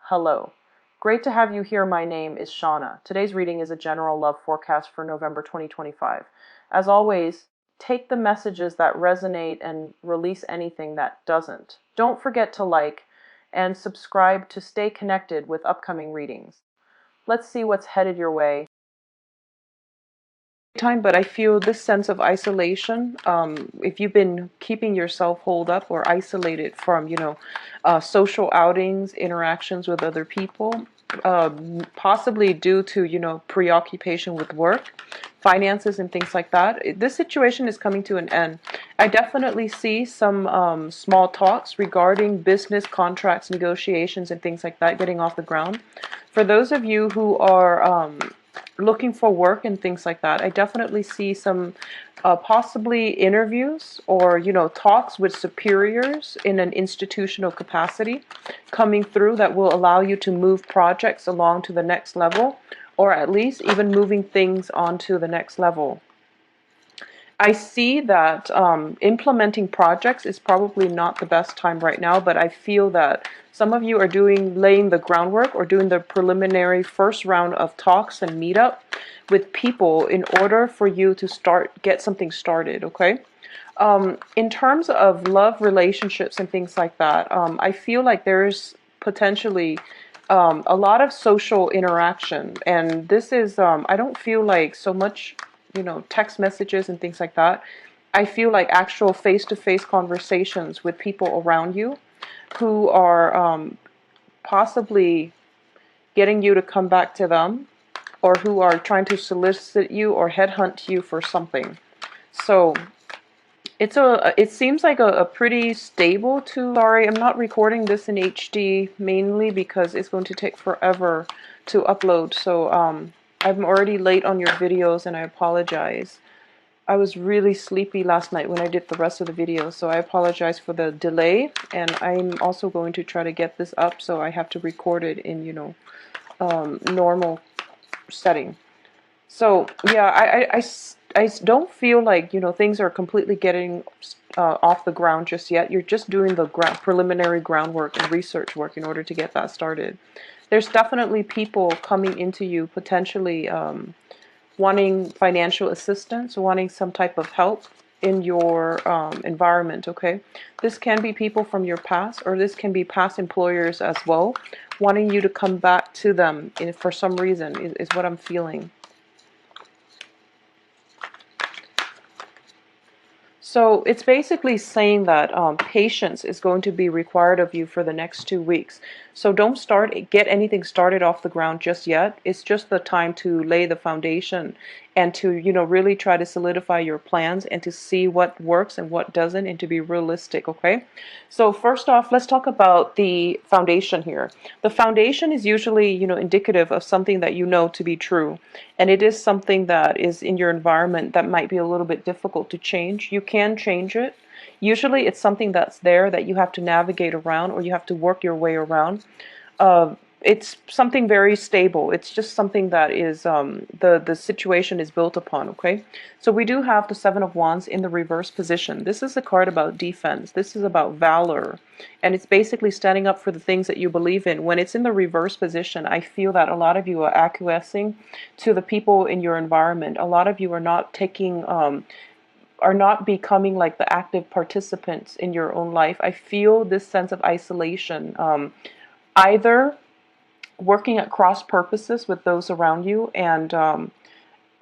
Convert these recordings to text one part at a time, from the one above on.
Hello. Great to have you here. My name is Shauna. Today's reading is a general love forecast for November 2025. As always, take the messages that resonate and release anything that doesn't. Don't forget to like and subscribe to stay connected with upcoming readings. Let's see what's headed your way. But I feel this sense of isolation. If you've been keeping yourself holed up or isolated from, social outings, interactions with other people, possibly due to, preoccupation with work, finances, and things like that, this situation is coming to an end. I definitely see some small talks regarding business contracts, negotiations, and things like that getting off the ground. For those of you who are looking for work and things like that, I definitely see some possibly interviews or, talks with superiors in an institutional capacity coming through that will allow you to move projects along to the next level, or at least even moving things onto the next level. I see that implementing projects is probably not the best time right now, but I feel that some of you are laying the groundwork or doing the preliminary first round of talks and meetup with people in order for you to get something started, okay? In terms of love relationships and things like that, I feel like there's potentially a lot of social interaction, and this is, I don't feel like so much text messages and things like that. I feel like actual face-to-face conversations with people around you who are possibly getting you to come back to them, or who are trying to solicit you or headhunt you for something. So it seems like a pretty stable Sorry, I'm not recording this in HD mainly because it's going to take forever to upload. So I'm already late on your videos and I apologize. I was really sleepy last night when I did the rest of the video, so I apologize for the delay, and I'm also going to try to get this up, so I have to record it in, normal setting. So yeah, I don't feel like, things are completely getting off the ground just yet. You're just doing the preliminary groundwork and research work in order to get that started. There's definitely people coming into you potentially wanting financial assistance, wanting some type of help in your environment, okay? This can be people from your past, or this can be past employers as well, wanting you to come back to them for some reason, is what I'm feeling. So it's basically saying that patience is going to be required of you for the next 2 weeks. So don't get anything started off the ground just yet. It's just the time to lay the foundation and to, really try to solidify your plans and to see what works and what doesn't, and to be realistic, okay? So first off, let's talk about the foundation here. The foundation is usually, indicative of something that you know to be true. And it is something that is in your environment that might be a little bit difficult to change. You can change it. Usually it's something that's there that you have to navigate around, or you have to work your way around. It's something very stable. It's just something that is the situation is built upon, okay? So we do have the Seven of Wands in the reverse position. This is a card about defense. This is about valor. And it's basically standing up for the things that you believe in. When it's in the reverse position, I feel that a lot of you are acquiescing to the people in your environment. A lot of you are not are not becoming like the active participants in your own life. I feel this sense of isolation. Either working at cross purposes with those around you, and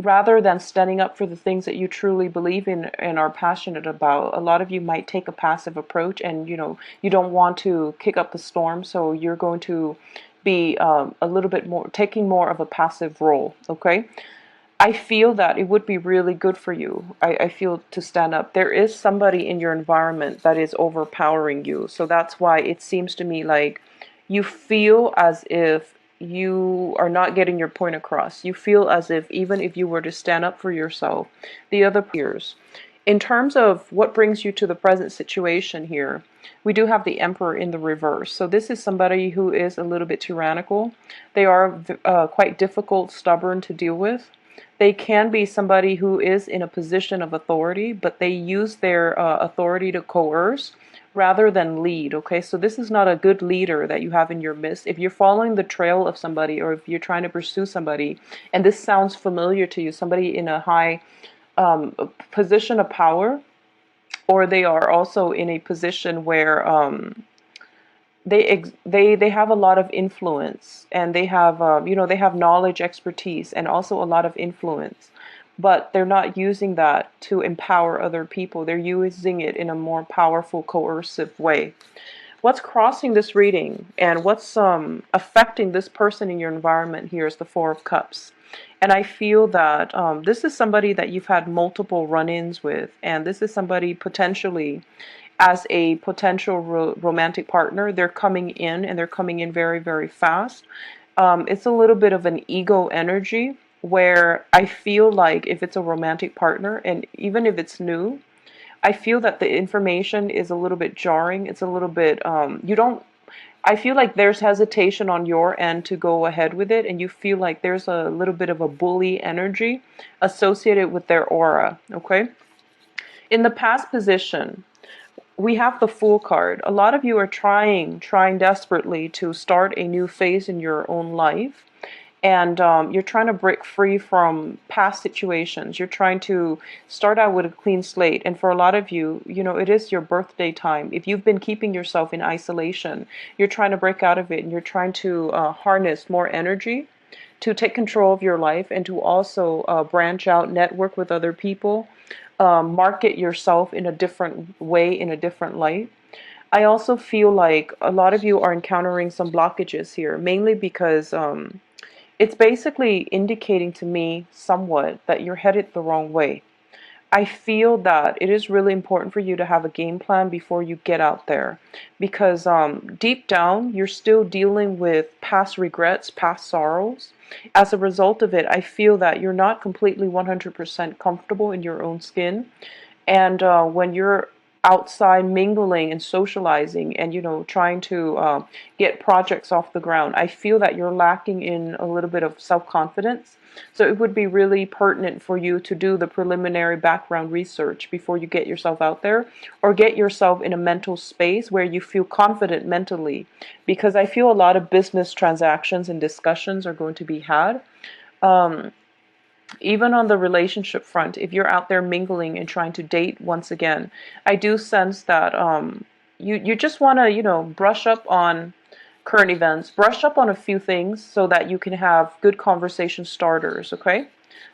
rather than standing up for the things that you truly believe in and are passionate about, a lot of you might take a passive approach, and you don't want to kick up the storm, so you're going to be a little bit more taking more of a passive role, okay? I feel that it would be really good for you. I feel to stand up. There is somebody in your environment that is overpowering you, so that's why it seems to me like you feel as if you are not getting your point across. You feel as if even if you were to stand up for yourself, the other peers. In terms of what brings you to the present situation here, we do have the Emperor in the reverse. So this is somebody who is a little bit tyrannical. They are quite difficult, stubborn to deal with. They can be somebody who is in a position of authority, but they use their authority to coerce rather than lead. Okay, so this is not a good leader that you have in your midst. If you're following the trail of somebody, or if you're trying to pursue somebody, and this sounds familiar to you, somebody in a high position of power, or they are also in a position where they have a lot of influence, and they have they have knowledge, expertise, and also a lot of influence, but they're not using that to empower other people. They're using it in a more powerful, coercive way. What's crossing this reading and what's affecting this person in your environment here is the Four of Cups. And I feel that this is somebody that you've had multiple run-ins with, and this is somebody potentially as a potential romantic partner. They're coming in, and they're coming in very, very fast. It's a little bit of an ego energy where I feel like if it's a romantic partner, and even if it's new, I feel that the information is a little bit jarring. It's a little bit, you don't, I feel like there's hesitation on your end to go ahead with it, and you feel like there's a little bit of a bully energy associated with their aura, okay? In the past position, we have the Fool card. A lot of you are trying desperately to start a new phase in your own life. And you're trying to break free from past situations. You're trying to start out with a clean slate. And for a lot of you, it is your birthday time. If you've been keeping yourself in isolation, you're trying to break out of it, and you're trying to harness more energy to take control of your life, and to also branch out, network with other people, market yourself in a different way, in a different light. I also feel like a lot of you are encountering some blockages here, mainly because it's basically indicating to me somewhat that you're headed the wrong way. I feel that it is really important for you to have a game plan before you get out there, because deep down you're still dealing with past regrets, past sorrows. As a result of it, I feel that you're not completely 100% comfortable in your own skin. And when you're outside mingling and socializing, and trying to get projects off the ground, I feel that you're lacking in a little bit of self-confidence. So it would be really pertinent for you to do the preliminary background research before you get yourself out there, or get yourself in a mental space where you feel confident mentally, because I feel a lot of business transactions and discussions are going to be had. Even on the relationship front, if you're out there mingling and trying to date once again, I do sense that you just want to, brush up on current events, brush up on a few things so that you can have good conversation starters, okay?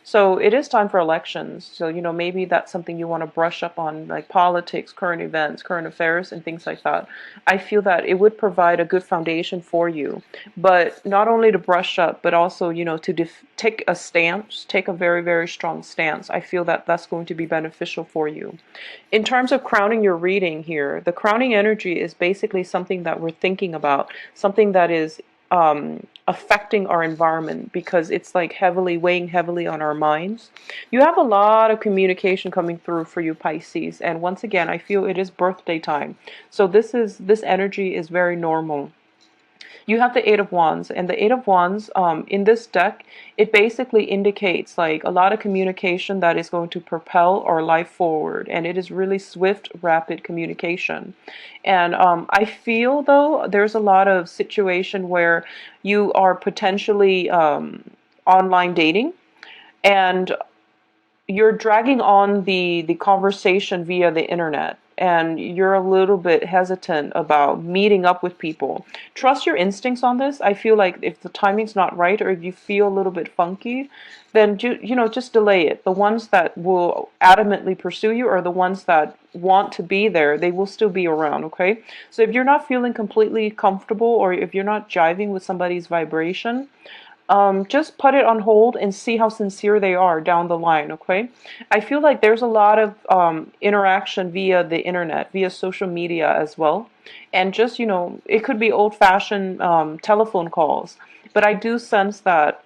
So it is time for elections. So, maybe that's something you want to brush up on, like politics, current events, current affairs, and things like that. I feel that it would provide a good foundation for you. But not only to brush up, but also, to take a stance, take a very, very strong stance. I feel that that's going to be beneficial for you. In terms of crowning your reading here, the crowning energy is basically something that we're thinking about, something that is affecting our environment, because it's like weighing heavily on our minds. You have a lot of communication coming through for you, Pisces, and once again, I feel it is birthday time. So this energy is very normal. You have the Eight of Wands, and the Eight of Wands in this deck, it basically indicates like a lot of communication that is going to propel our life forward, and it is really swift, rapid communication. And I feel, though, there's a lot of situation where you are potentially online dating, and you're dragging on the conversation via the internet, and you're a little bit hesitant about meeting up with people. Trust your instincts on this. I feel like if the timing's not right, or if you feel a little bit funky, then just delay it. The ones that will adamantly pursue you are the ones that want to be there. They will still be around, okay? So if you're not feeling completely comfortable, or if you're not jiving with somebody's vibration, just put it on hold and see how sincere they are down the line, okay? I feel like there's a lot of interaction via the internet, via social media as well. And just, it could be old-fashioned telephone calls. But I do sense that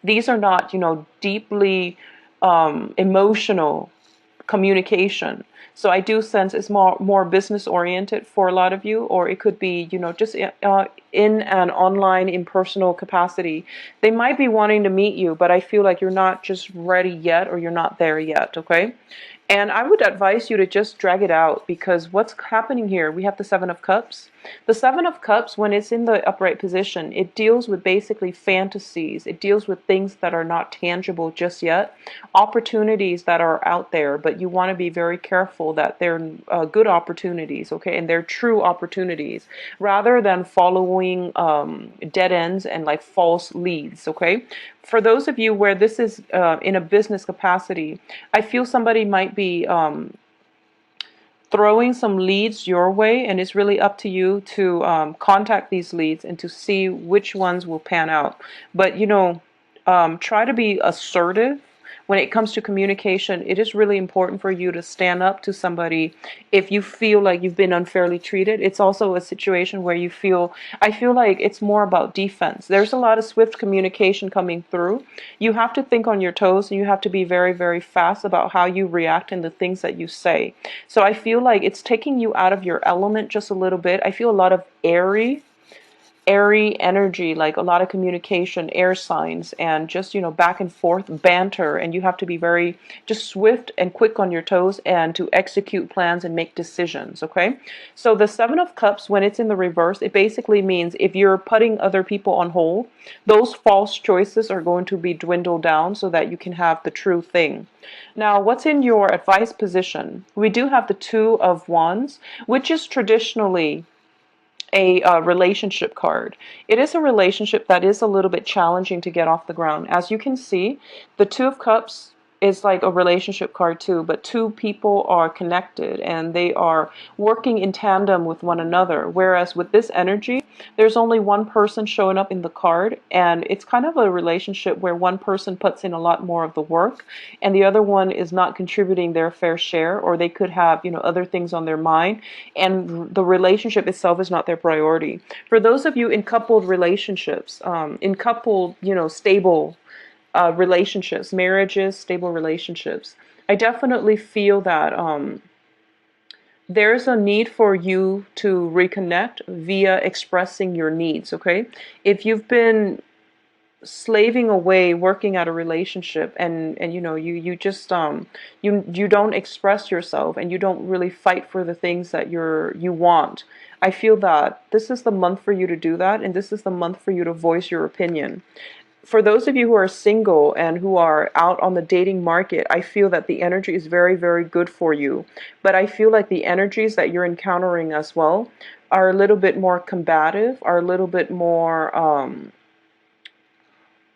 these are not, deeply emotional communication. So I do sense it's more business oriented for a lot of you, or it could be, just in an online, impersonal capacity. They might be wanting to meet you, but I feel like you're not just ready yet, or you're not there yet, okay? And I would advise you to just drag it out, because what's happening here, we have the Seven of Cups. The Seven of Cups, when it's in the upright position, it deals with basically fantasies. It deals with things that are not tangible just yet, opportunities that are out there, but you want to be very careful that they're good opportunities, okay, and they're true opportunities, rather than following dead ends and like false leads, okay? For those of you where this is in a business capacity, I feel somebody might be throwing some leads your way, and it's really up to you to contact these leads and to see which ones will pan out. But try to be assertive when it comes to communication. It is really important for you to stand up to somebody if you feel like you've been unfairly treated. It's also a situation where I feel like it's more about defense. There's a lot of swift communication coming through. You have to think on your toes, and you have to be very, very fast about how you react and the things that you say. So I feel like it's taking you out of your element just a little bit. I feel a lot of airy energy, like a lot of communication, air signs, and just, back and forth banter. And you have to be very just swift and quick on your toes and to execute plans and make decisions, okay? So the Seven of Cups, when it's in the reverse, it basically means if you're putting other people on hold, those false choices are going to be dwindled down so that you can have the true thing. Now, what's in your advice position? We do have the Two of Wands, which is traditionally a relationship card. It is a relationship that is a little bit challenging to get off the ground. As you can see, the Two of Cups is like a relationship card too, but two people are connected and they are working in tandem with one another. Whereas with this energy, there's only one person showing up in the card, and it's kind of a relationship where one person puts in a lot more of the work and the other one is not contributing their fair share, or they could have, other things on their mind, and the relationship itself is not their priority. For those of you in coupled relationships, stable relationships, marriages, stable relationships, I definitely feel that there's a need for you to reconnect via expressing your needs, okay? If you've been slaving away working at a relationship, and you just you don't express yourself, and you don't really fight for the things that you want, I feel that this is the month for you to do that, and this is the month for you to voice your opinion. For those of you who are single and who are out on the dating market, I feel that the energy is very, very good for you. But I feel like the energies that you're encountering as well are a little bit more combative, are a little bit more,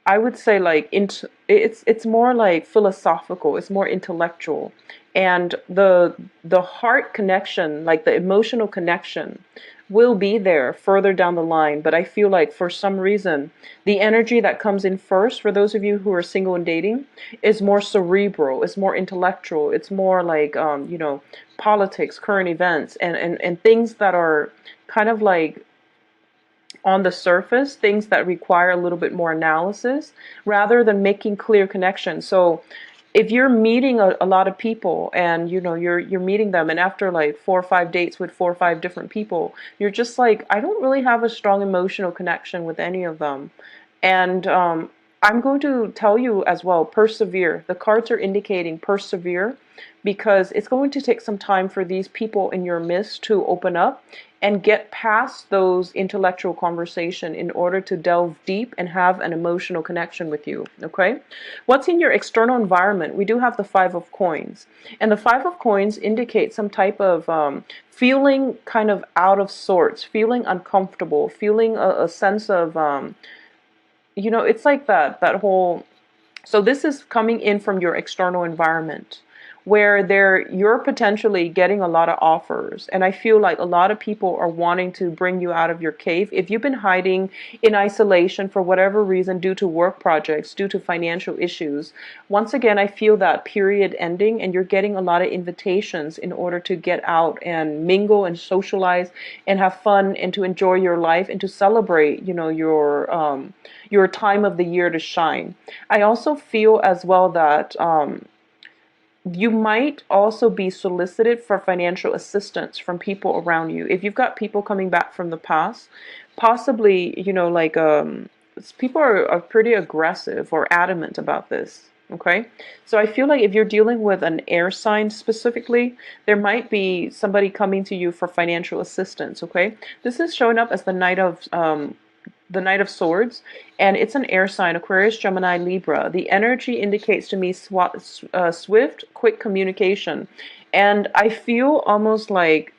I would say, like, it's more like philosophical, it's more intellectual. And the heart connection, like the emotional connection, will be there further down the line. But I feel like for some reason, the energy that comes in first, for those of you who are single and dating, is more cerebral, it's more intellectual, it's more like, politics, current events, and things that are kind of like on the surface, things that require a little bit more analysis rather than making clear connections. So if you're meeting a lot of people, and you're meeting them, and after like 4 or 5 dates with 4 or 5 different people, you're just like, I don't really have a strong emotional connection with any of them. And I'm going to tell you as well, persevere. The cards are indicating persevere, because it's going to take some time for these people in your midst to open up and get past those intellectual conversation in order to delve deep and have an emotional connection with you, okay? What's in your external environment? We do have the Five of Coins. And the Five of Coins indicates some type of feeling kind of out of sorts, feeling uncomfortable, feeling a sense of, it's like that whole... So this is coming in from your external environment, where you're potentially getting a lot of offers. And I feel like a lot of people are wanting to bring you out of your cave. If you've been hiding in isolation for whatever reason, due to work projects, due to financial issues, once again, I feel that period ending, and you're getting a lot of invitations in order to get out and mingle and socialize and have fun and to enjoy your life and to celebrate, your time of the year to shine. I also feel as well that You might also be solicited for financial assistance from people around you. If you've got people coming back from the past, possibly, like people are pretty aggressive or adamant about this. Okay, so I feel like if you're dealing with an air sign specifically, there might be somebody coming to you for financial assistance. Okay, this is showing up as the Knight of Swords, and it's an air sign, Aquarius, Gemini, Libra. The energy indicates to me swift, quick communication. And I feel almost like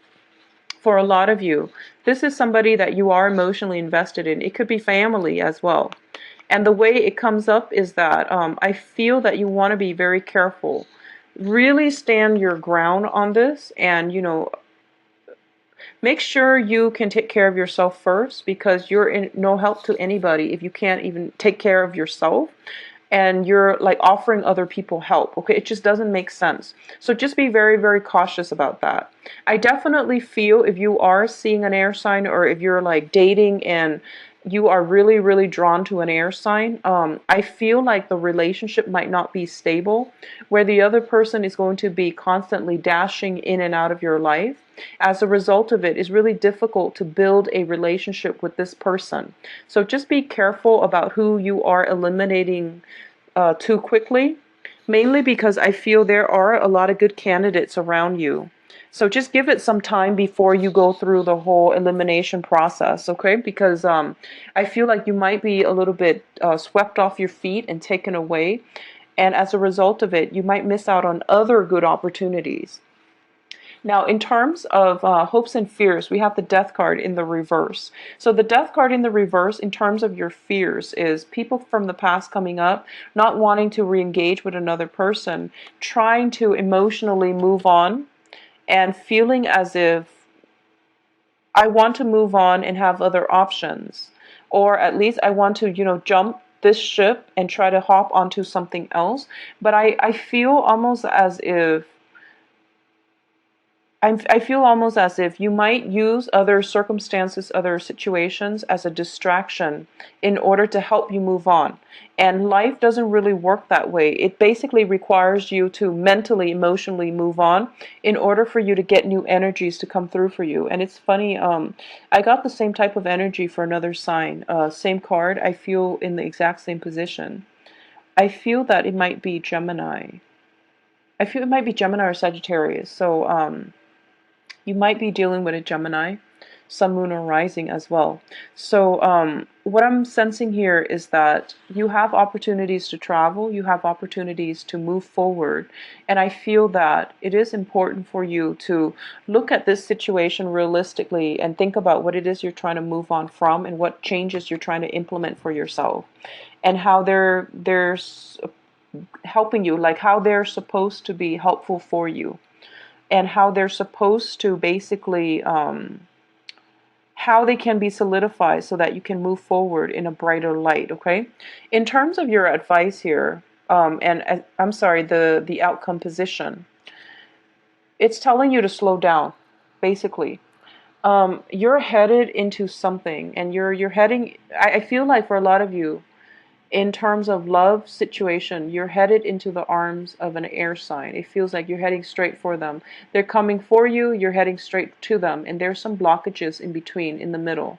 for a lot of you, this is somebody that you are emotionally invested in. It could be family as well. And the way it comes up is that I feel that you want to be very careful. Really stand your ground on this, and, make sure you can take care of yourself first, because you're in no help to anybody if you can't even take care of yourself, and you're like offering other people help. Okay, it just doesn't make sense. So just be very, very cautious about that. I definitely feel if you are seeing an air sign, or if you're like dating and you are really, really drawn to an air sign, I feel like the relationship might not be stable, where the other person is going to be constantly dashing in and out of your life. As a result of it, it's really difficult to build a relationship with this person. So just be careful about who you are eliminating too quickly, mainly because I feel there are a lot of good candidates around you. So just give it some time before you go through the whole elimination process, okay? Because I feel like you might be a little bit swept off your feet and taken away. And as a result of it, you might miss out on other good opportunities. Now, in terms of hopes and fears, we have the Death card in the reverse. So the Death card in the reverse, in terms of your fears, is people from the past coming up, not wanting to re-engage with another person, trying to emotionally move on, and feeling as if I want to move on and have other options. Or at least I want to, jump this ship and try to hop onto something else. But I feel almost as if I feel almost as if you might use other circumstances, other situations as a distraction in order to help you move on. And life doesn't really work that way. It basically requires you to mentally, emotionally move on in order for you to get new energies to come through for you. And it's funny, I got the same type of energy for another sign. Same card, I feel in the exact same position. I feel that it might be Gemini. I feel it might be Gemini or Sagittarius. So, you might be dealing with a Gemini, Sun, Moon, or Rising as well. So what I'm sensing here is that you have opportunities to travel, you have opportunities to move forward, and I feel that it is important for you to look at this situation realistically and think about what it is you're trying to move on from, and what changes you're trying to implement for yourself, and how they're helping you, like how they're supposed to be helpful for you, and how they're supposed to basically, how they can be solidified so that you can move forward in a brighter light, okay? In terms of your advice here, and I'm sorry, the outcome position, it's telling you to slow down, basically. You're headed into something, and you're heading, I feel like for a lot of you, in terms of love situation, you're headed into the arms of an air sign. It feels like you're heading straight for them. They're coming for you, you're heading straight to them, and there's some blockages in between, in the middle.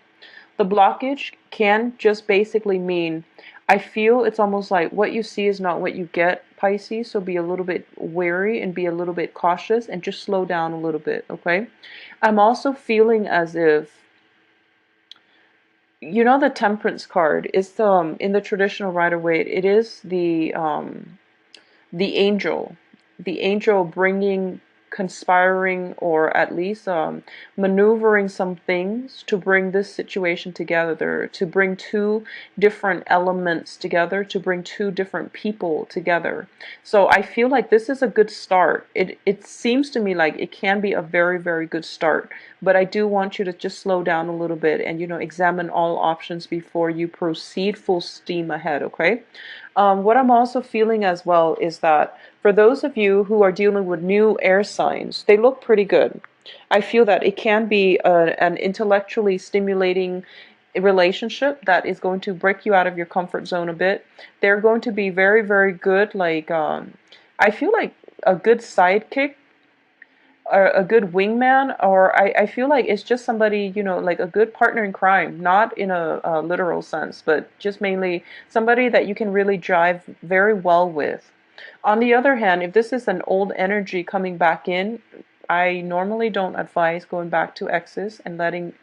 The blockage can just basically mean, I feel it's almost like what you see is not what you get, Pisces, so be a little bit wary and be a little bit cautious and just slow down a little bit, okay? I'm also feeling as if, the Temperance card is in the traditional Rider-Waite. It is the angel, bringing, conspiring, or at least maneuvering some things to bring this situation together, to bring two different elements together, to bring two different people together. So I feel like this is a good start. It seems to me like it can be a very, very good start, but I do want you to just slow down a little bit and, examine all options before you proceed full steam ahead, okay? What I'm also feeling as well is that for those of you who are dealing with new air signs, they look pretty good. I feel that it can be an intellectually stimulating relationship that is going to break you out of your comfort zone a bit. They're going to be very, very good. Like, I feel like a good sidekick or a good wingman, or I feel like it's just somebody, like a good partner in crime, not in a literal sense, but just mainly somebody that you can really drive very well with. On the other hand, if this is an old energy coming back in, I normally don't advise going back to exes and letting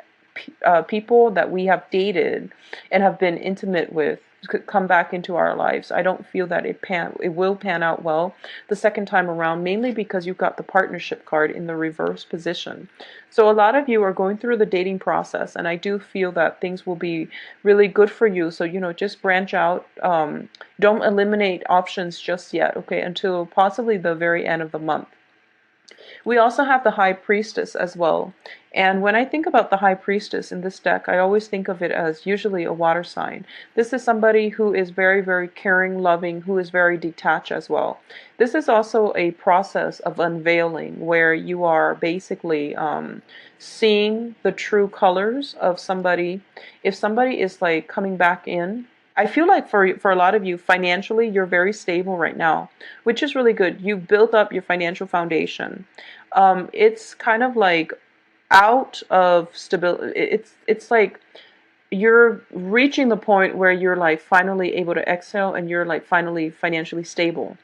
people that we have dated and have been intimate with come back into our lives. I don't feel that it will pan out well the second time around, mainly because you've got the partnership card in the reverse position. So a lot of you are going through the dating process, and I do feel that things will be really good for you. So just branch out. Don't eliminate options just yet, okay, until possibly the very end of the month. We also have the High Priestess as well. And when I think about the High Priestess in this deck, I always think of it as usually a water sign. This is somebody who is very, very caring, loving, who is very detached as well. This is also a process of unveiling where you are basically seeing the true colors of somebody. If somebody is like coming back in, I feel like for a lot of you, financially, you're very stable right now, which is really good. You've built up your financial foundation. It's kind of like out of stability. It's like you're reaching the point where you're like finally able to exhale and you're like finally financially stable.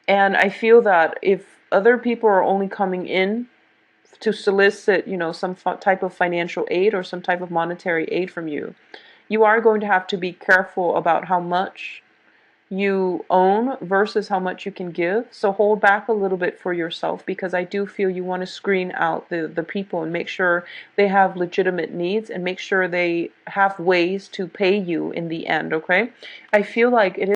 And I feel that if other people are only coming in to solicit, some type of financial aid or some type of monetary aid from you, you are going to have to be careful about how much you own versus how much you can give. So hold back a little bit for yourself, because I do feel you want to screen out the people and make sure they have legitimate needs and make sure they have ways to pay you in the end, okay? I feel like it is